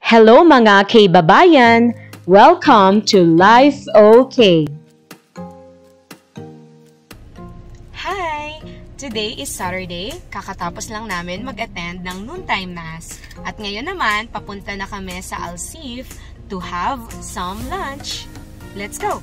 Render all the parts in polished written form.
Hello mga K-babayan! Welcome to Life OK! Hi! Today is Saturday. Kakatapos lang namin mag-attend ng noontime mass. At ngayon naman, papunta na kami sa Alsif to have some lunch. Let's go!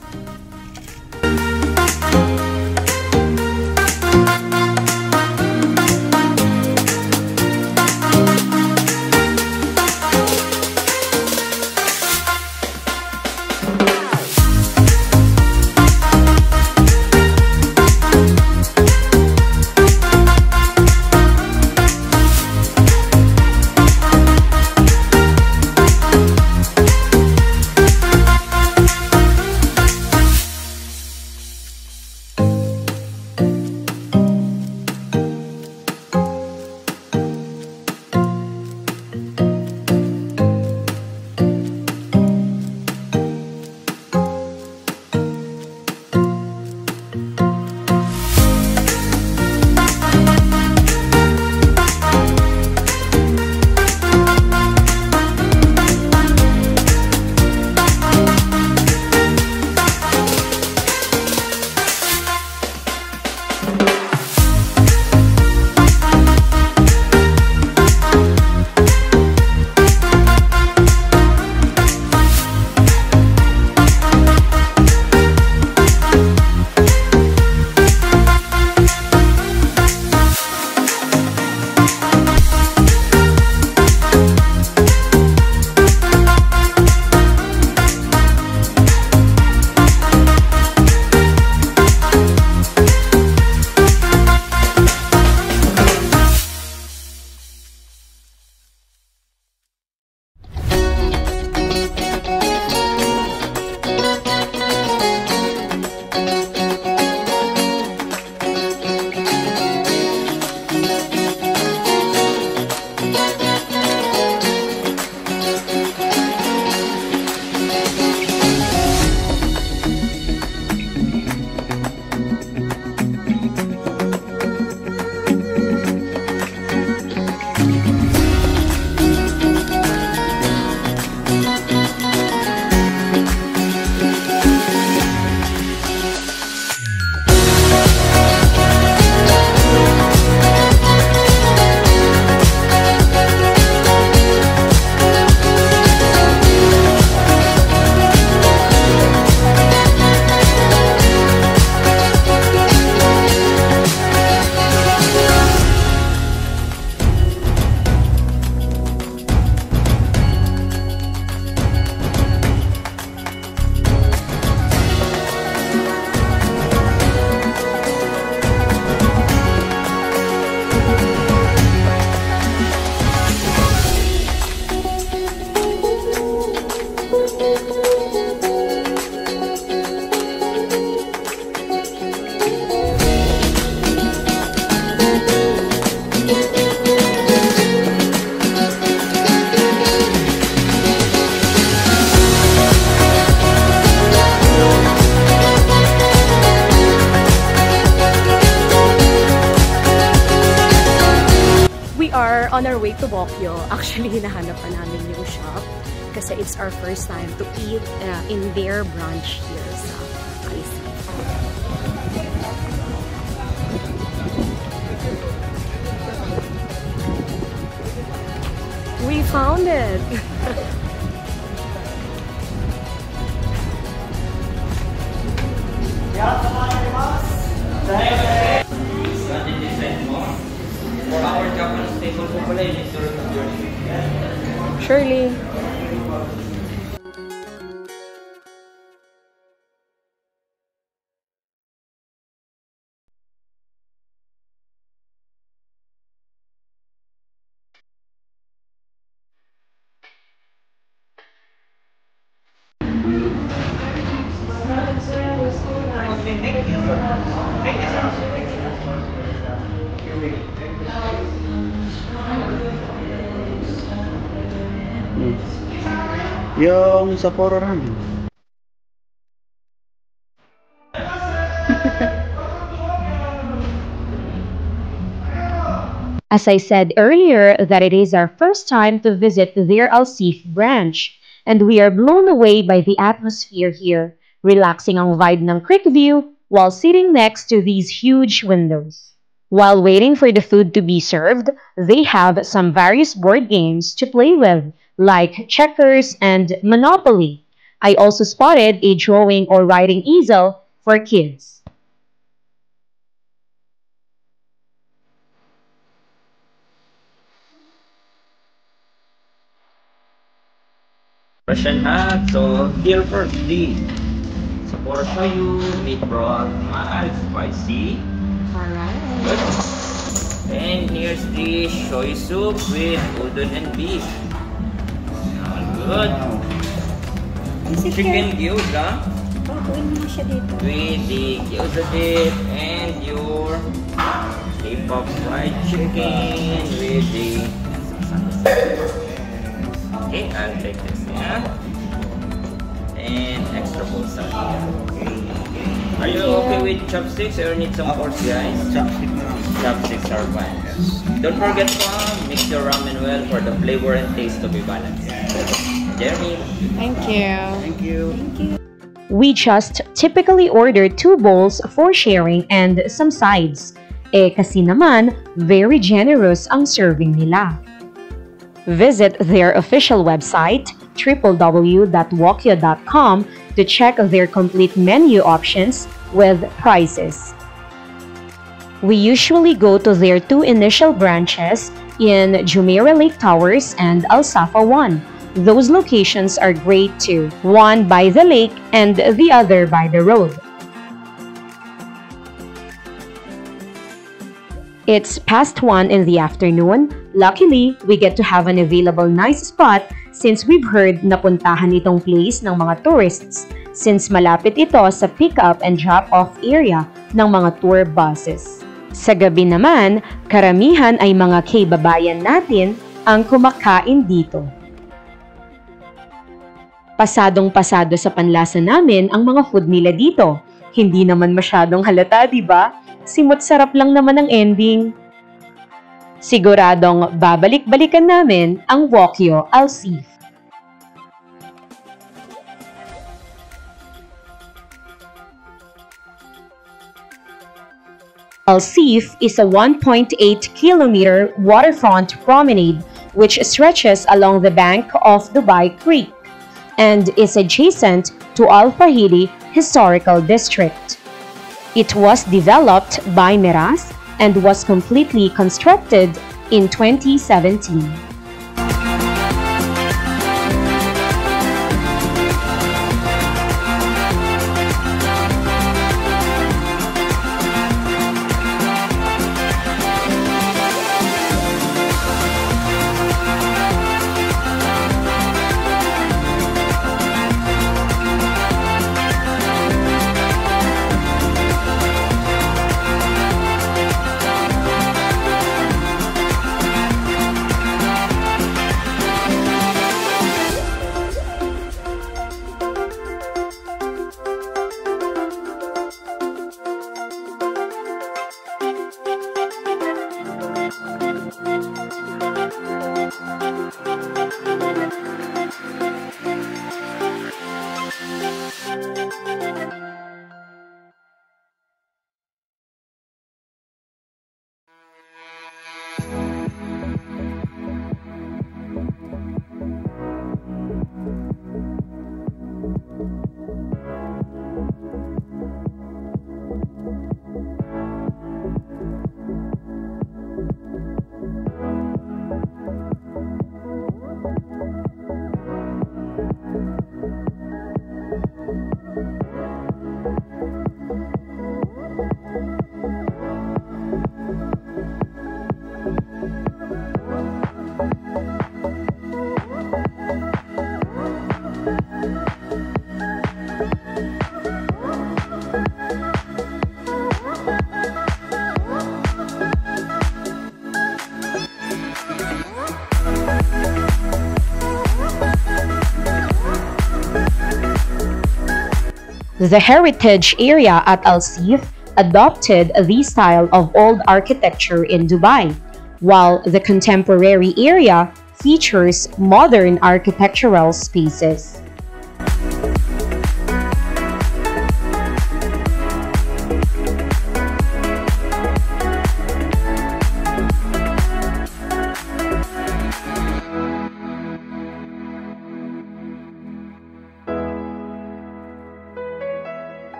We are on our way to Bokyo. Actually, hinahanap pa namin yung shop kasi it's our first time to eat in their branch here sa IC. We found it! Surely. Yung Sapporo ramen. As I said earlier that it is our first time to visit their Alsif branch, and we are blown away by the atmosphere here, relaxing ang vibe ng creek view while sitting next to these huge windows. While waiting for the food to be served, they have some various board games to play with, like checkers and Monopoly. I also spotted a drawing or writing easel for kids. Russian hat. So here first the support for you, meat broth, mild, spicy. Alright. Good. And here's the soy soup with udon and beef. All good. Chicken gyoza with the gyoza dip and your K-pop fried chicken with the. Okay, I'll take this, yeah? And extra pulsa here. Are you okay with chopsticks or need some forks, guys? Chopstick na lang. Chopsticks are fine. Don't forget to mix your ramen well for the flavor and taste to be balanced. Jeremy? Thank you. Thank you. We just typically order 2 bowls for sharing and some sides. Kasi naman, very generous ang serving nila. Visit their official website, www.wokyo.com, to check their complete menu options with prices. We usually go to their 2 initial branches in Jumeirah Lake Towers and Al Safa 1. Those locations are great too, one by the lake and the other by the road. It's past 1 in the afternoon. Luckily, we get to have an available nice spot since we've heard na puntahan itong place ng mga tourists since malapit ito sa pick-up and drop-off area ng mga tour buses. Sa gabi naman, karamihan ay mga kaibabayan natin ang kumakain dito. Pasadong-pasado sa panlasa namin ang mga food nila dito. Hindi naman masyadong halata, di ba? Simot-sarap lang naman ang ending. Siguradong babalik-balikan namin ang Wokyo Alsif. Alsif is a 1.8-kilometer waterfront promenade which stretches along the bank of Dubai Creek and is adjacent to Al Fahidi Historical District. It was developed by Meras and was completely constructed in 2017. The heritage area at Alsif adopted the style of old architecture in Dubai. while the contemporary area features modern architectural spaces.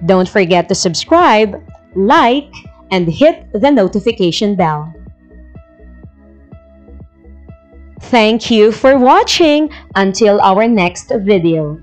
Don't forget to subscribe, like, and hit the notification bell. Thank you for watching. Until our next video.